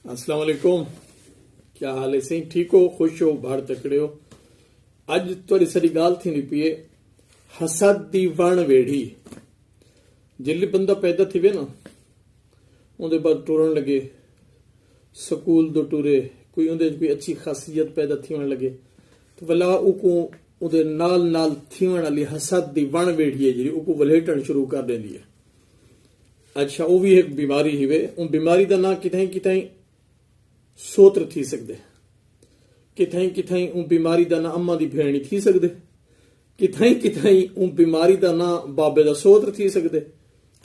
अस्सलाम वालेकुम। क्या हाल है सही? ठीक हो, खुश हो, बाहर तकड़े हो? अज थोड़ी सारी गाल थी पिए हसद दी वण वेड़ी। जिले बंदा पैदा थी वे ना उनके बाद टुरन लगे, स्कूल दो टुरे, कोई उनके कोई अच्छी खासियत पैदा थी लगे तो भला उको उदे नाल नाल थीवण वाली हसद दी वण वेड़ी है जी उको वलेटन शुरू कर देंदी है। अच्छा, वो भी एक बीमारी ही वे। उन बीमारी का ना कितई कितई सोत्र थी सकते, कितई कितई उन बीमारी का ना अम्मा की भेणी थी सकते, कितई कितई उन बीमारी का ना बाबे का सोत्र थी सकते,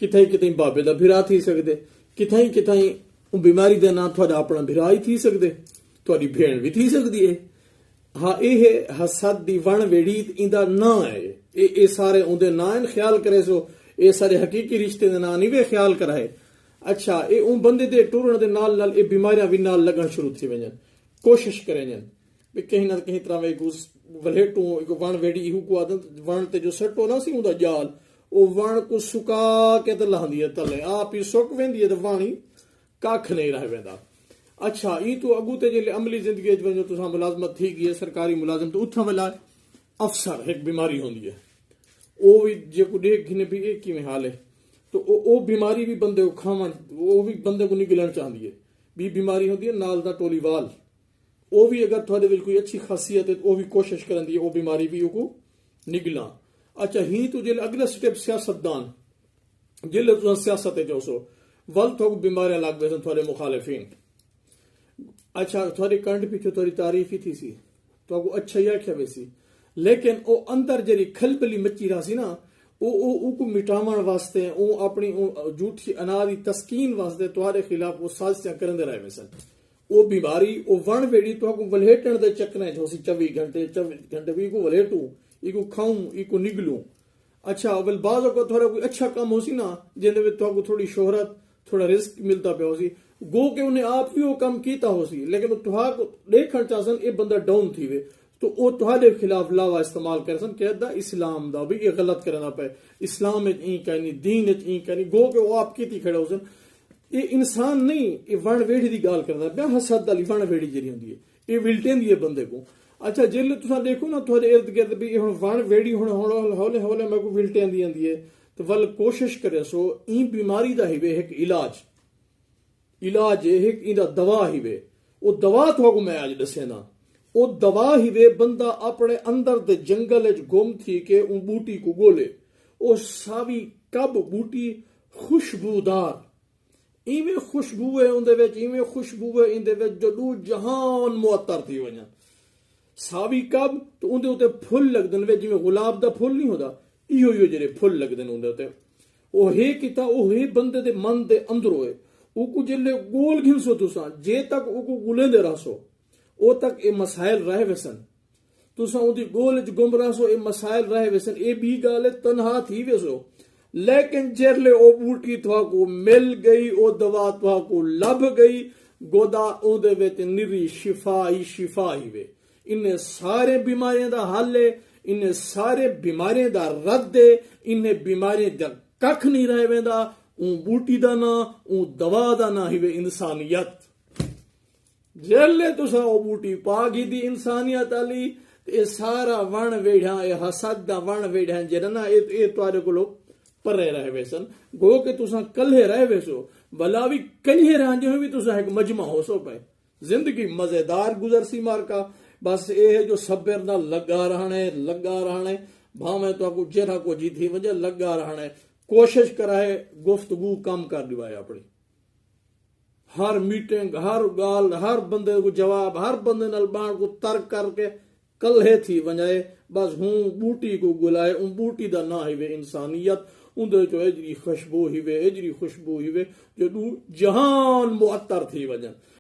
कितई कितई बाबे का भिरा थी सकते, कितई कितई उन बीमारी का ना थोड़ा अपना भिरा ही थी सकते, थोड़ी भेण भी थी सकती है। हाँ, ये हसद दी वण वेड़ी इंदा ना है। ये सारे उनके ना ख्याल करे सो ये सारे हकीकी रिश्ते के ना नहीं वे ख्याल कराए। अच्छा, ये उन बंदे दे टुरन दे नाल नाल ये बीमारियां भी नाल लगन शुरू थी वजन। कोशिश करें जन भी कहीं ना कहीं तरह वे वलेटू एक वण वेड़ी इहू को आदत वण ते जो सटो ना सी उनदा जाल ओ वण को सुका के ते लांदी है तले आप ही सुक वेंदी है ते वाणी कख नहीं रह वेंदा। अच्छा, ई तो अगू ते जे अमली जिंदगी वजो तुसा मुलाजमत थी गई है, सरकारी मुलाजम तो उथा वाला अफसर एक बीमारी होंदी है वो भी जे को देख घिने भी एक किवें हाल है तो वो बीमारी भी बंदे को खावन वो भी बंदे को निगलन चाहती है। भी बीमारी होती है नाल दा टोली वाल वो भी अगर थोड़े विच कोई अच्छी खासियत है तो वो भी कोशिश करती है वो बीमारी भी को निगला। अच्छा, ही तो जे अगला स्टेप सियासतदान जिले तुम सियासत जो सो वल थोक बीमारियां लग गए थोड़े मुखालिफिन। अच्छा, थोड़ी कंड पीछे थोड़ी तारीफ ही थी सी तो अच्छा ही आख्या वैसी, लेकिन वो अंदर जरी खलबली मची रहा सी ना वो मिटावन वास्ते वो अपनी झूठी अनादी तस्कीन वास्ते तुम्हारे खिलाफ वो साजिशां करते रहे सन। वो बीमारी वो वण वेड़ी तो वलेटन के चक्कर जो 24 घंटे भी वलेटू इको खाऊं इको निगलू। अच्छा, वल बाज को थोड़ा कोई अच्छा काम हो सी ना जिन्हें तो थोड़ी शोहरत थोड़ा रिस्क मिलता पे हो सी गो के उन्हें आप भी वो काम कीता हो सी, लेकिन तुहार देखण चाहसन ये बंदा डाउन थी वे तो वो तुहारे खिलाफ लावा इस्तेमाल कर सन कहदा इस्लाम दा भी ये गलत करना पे इस्लाम में ई कहनी दीन में ई कहनी गो के वो आप कीती खड़े हो सन। ये इंसान नहीं ये वण वेड़ी की गाल करदा पे हसद वाली वण वेड़ी जरी होंदी है ये विल्टेंदी है बंदे को। अच्छा, जिले तुसा देखो ना थोड़े इर्द गिर्द भी हुण वण वेड़ी हुण हौले हौले मैं को विल्टेंदी आंदी है तो वल कोशिश करे सो ई बीमारी दा ही वे एक इलाज एक इंदा दवा ही वे वो दवा तो मैं आज दसे ना वो दवा ही वे बंदा अपने अंदर दे जंगल गुम थी के उन बूटी को गोले वो सावी कब बूटी खुशबूदार इवें खुशबू है उनदे विच इवें खुशबू है इंदे विच जदू जहान मुअत्तर थी वजन। सावी कब तो उनदे उते फुल लगदन वे जिवें गुलाब दा फुल नहीं होता इहो जेरे फुल लगदन उनदे उते ओ हे किता ओ हे बंदे दे मन दे अंदर होए उको जिले गोल घिनसो तुसा जे तक उको गुलेंदे रहसो ओ तक ए मसाइल रह वेसन तुसा उदी गोल च गुम रहसो ए मसाइल रह वेसन ए भी गाल तनहा थी वेसो। लेकिन जेरले ओ बूटी थवा को मिल गई ओ दवा थवा को लब गई गोदा ओदे विच निरी शिफा ही वे इन्हें सारे बीमारियों दा हल है इन्हें सारे बीमारियों दा रद्द है इन्हें बीमारियों दा कख नहीं रह वेंदा ऊं बूटी दा ना ऊं दवा दा ना ही वे इंसानियत। जेले तुसा ओ बूटी पागी दी इंसानियत आली ये सारा वण वेढ़ा ये हसद दा वण वेढ़ा जेड़ा ना ये तुआरे कोलो परे रह वेसन गो के तुसा कल्हे रह वेसो भला भी कल्हे रह जो भी तुसा एक मजमा हो सो पे जिंदगी मजेदार गुजर सी मार का बस ये है जो सब्र ना लगा रहने भावे तो आपको जेरा को जीती वजह लगा रहने कोशिश कराए गुफ्तगू कम कर दिवाए अपनी हर मीटिंग हर गाल हर बंदे को जवाब हर बंदे नाल बाण को तर्क करके कल्हे थी वजाए बस हूं बूटी को गुलाए उन बूटी दा ना ही वे इंसानियत उनदे जो एजरी खुशबू ही वे जो जहान मुअत्तर थी वजन।